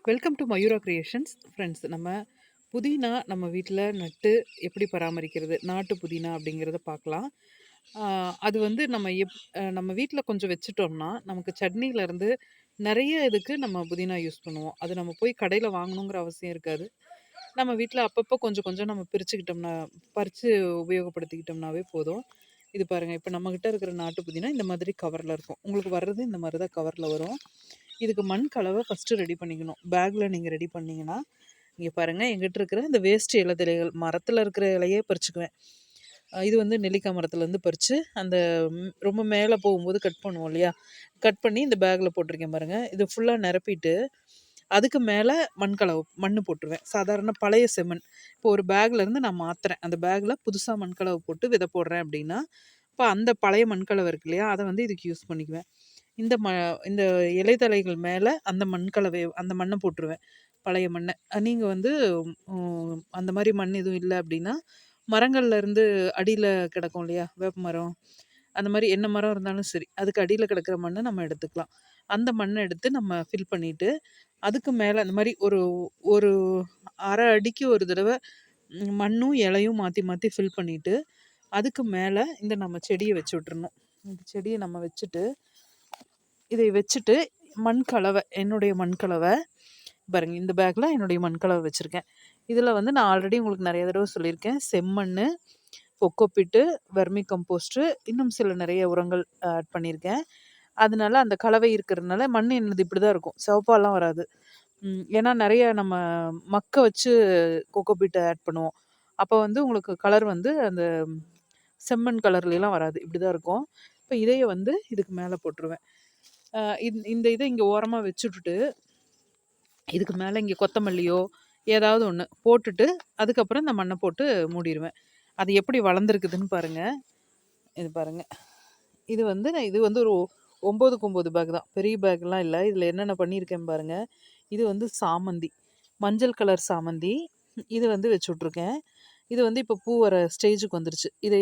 Welcome to Mayura creations friends. நம்ம புதினா நம்ம வீட்டில் நட்டு எப்படி பராமரிக்கிறது, நாட்டு புதினா அப்படிங்கிறத பார்க்கலாம். அது வந்து நம்ம வீட்டில் கொஞ்சம் வச்சுட்டோம்னா நமக்கு சட்னியிலேருந்து நிறைய இதுக்கு நம்ம புதினா யூஸ் பண்ணுவோம். அது நம்ம போய் கடையில் வாங்கணுங்கிற அவசியம் இருக்காது. நம்ம வீட்டில் அப்பப்போ கொஞ்சம் கொஞ்சம் நம்ம பிரிச்சுக்கிட்டோம்னா, பறித்து உபயோகப்படுத்திக்கிட்டோம்னாவே போதும். இது பாருங்கள், இப்போ நம்மக்கிட்ட இருக்கிற நாட்டு புதினா இந்த மாதிரி கவரில் இருக்கும். உங்களுக்கு வர்றது இந்த மாதிரி தான் கவரில் வரும். இதுக்கு மண் கலவை ஃபஸ்ட்டு ரெடி பண்ணிக்கணும். பேக்கில் நீங்கள் ரெடி பண்ணிங்கன்னா, இங்கே பாருங்கள், எங்கிட்ட இருக்கிற இந்த வேஸ்ட் இலைதழைகள், மரத்தில் இருக்கிற இலையே பறிச்சுக்குவேன். இது வந்து நெல்லிக்காய் மரத்துலேருந்து பறித்து அந்த ரொம்ப மேலே போகும்போது கட் பண்ணுவோம் இல்லையா, கட் பண்ணி இந்த பேக்கில் போட்டிருக்கேன் பாருங்கள். இது ஃபுல்லாக நிரப்பிட்டு அதுக்கு மேலே மண் போட்டுருவேன். சாதாரண பழைய செம்மண். இப்போ ஒரு பேக்லேருந்து நான் மாற்றுறேன், அந்த பேக்கில் புதுசாக மண்கலவை போட்டு விதை போடுறேன் அப்படின்னா, இப்போ அந்த பழைய மண்கலவை இருக்கு இல்லையா, அதை வந்து இதுக்கு யூஸ் பண்ணிக்குவேன். இந்த இந்த இலைதழைகள் மேலே அந்த அந்த மண்ணை போட்டுருவேன், பழைய மண்ணை. நீங்கள் வந்து அந்த மாதிரி மண் எதுவும் இல்லை அப்படின்னா, மரங்கள்ல இருந்து அடியில் கிடக்கும் இல்லையா, வேப்ப மரம், அந்த மாதிரி என்ன மரம் இருந்தாலும் சரி, அதுக்கு அடியில் கிடக்கிற மண்ணை நம்ம எடுத்துக்கலாம். அந்த மண்ணை எடுத்து நம்ம ஃபில் பண்ணிவிட்டு, அதுக்கு மேலே அந்த மாதிரி ஒரு ஒரு அரை அடிக்கு ஒரு தடவை மண்ணும் இலையும் மாற்றி மாற்றி ஃபில் பண்ணிவிட்டு, அதுக்கு மேலே இந்த நம்ம செடியை வச்சு விட்டுறணும். இந்த செடியை நம்ம வச்சுட்டு, இதை வச்சுட்டு மண்கலவை, என்னுடைய மண்கலவை பாருங்க, இந்த பேக்கில் என்னுடைய மண்கலவை வச்சுருக்கேன். இதில் வந்து நான் ஆல்ரெடி உங்களுக்கு நிறைய தடவை சொல்லியிருக்கேன், செம்மண், கொக்கோப்பிட்டு, வெர்மி கம்போஸ்ட்டு, இன்னும் சில நிறைய உரங்கள் ஆட் பண்ணியிருக்கேன். அதனால அந்த கலவை இருக்கிறதுனால மண் என்னது இப்படி தான் இருக்கும், சிவப்பாலாம் வராது. ஏன்னா நிறைய நம்ம மக்க வச்சு கொக்கோப்பிட்டை ஆட் பண்ணுவோம். அப்போ வந்து உங்களுக்கு கலர் வந்து அந்த செம்மண் கலர்லாம் வராது, இப்படி தான் இருக்கும். இப்போ இதையை வந்து இதுக்கு மேலே போட்டுருவேன். இந்த இதை இங்கே ஓரமாக வச்சுட்டுட்டு, இதுக்கு மேலே இங்கே கொத்தமல்லியோ ஏதாவது ஒன்று போட்டுட்டு, அதுக்கப்புறம் இந்த மண்ணை போட்டு மூடிடுவேன். அது எப்படி வளர்ந்துருக்குதுன்னு பாருங்கள். இது பாருங்கள், இது வந்து ஒரு 9க்கு 9 பேக் தான், பெரிய பேக்லாம் இல்லை. இதில் என்னென்ன பண்ணியிருக்கேன் பாருங்கள். இது வந்து சாமந்தி, மஞ்சள் கலர் சாமந்தி. இது வந்து வச்சு விட்ருக்கேன். இது வந்து இப்போ பூ வர ஸ்டேஜுக்கு வந்துருச்சு. இதை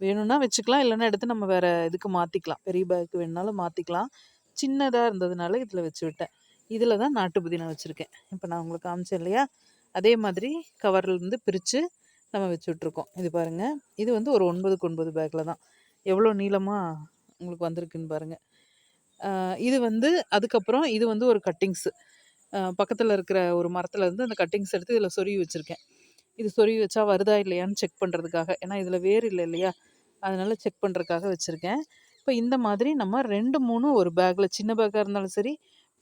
வேணும்னா வச்சுக்கலாம், இல்லைன்னா எடுத்து நம்ம வேறு இதுக்கு மாற்றிக்கலாம். பெரிய பேக்கு வேணுனாலும் மாற்றிக்கலாம். சின்னதாக இருந்ததுனால இதில் வச்சு விட்டேன். இதில் தான் நாட்டு புதினா வச்சுருக்கேன். இப்போ நான் உங்களுக்கு காமிச்சேன் இல்லையா, அதே மாதிரி கவர்லேருந்து பிரித்து நம்ம வச்சு விட்ருக்கோம். இது பாருங்கள், இது வந்து ஒரு 9க்கு 9 பேக்கில் தான். எவ்வளோ நீளமாக உங்களுக்கு வந்திருக்குன்னு பாருங்கள். இது வந்து அதுக்கப்புறம் இது வந்து ஒரு கட்டிங்ஸு, பக்கத்தில் இருக்கிற ஒரு மரத்துலேருந்து அந்த கட்டிங்ஸ் எடுத்து இதில் சொருவி வச்சுருக்கேன். இது சொருவி வச்சா வருதா இல்லையான்னு செக் பண்ணுறதுக்காக, ஏன்னா இதில் வேர் இல்லை இல்லையா, அதனால் செக் பண்ணுறதுக்காக வச்சுருக்கேன். இப்போ இந்த மாதிரி நம்ம 2 3 ஒரு பேக்கில், சின்ன பேக்காக இருந்தாலும் சரி,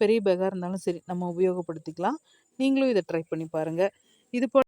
பெரிய பேக்காக இருந்தாலும் சரி, நம்ம உபயோகப்படுத்திக்கலாம். நீங்களும் இதை ட்ரை பண்ணி பாருங்கள். இது போல்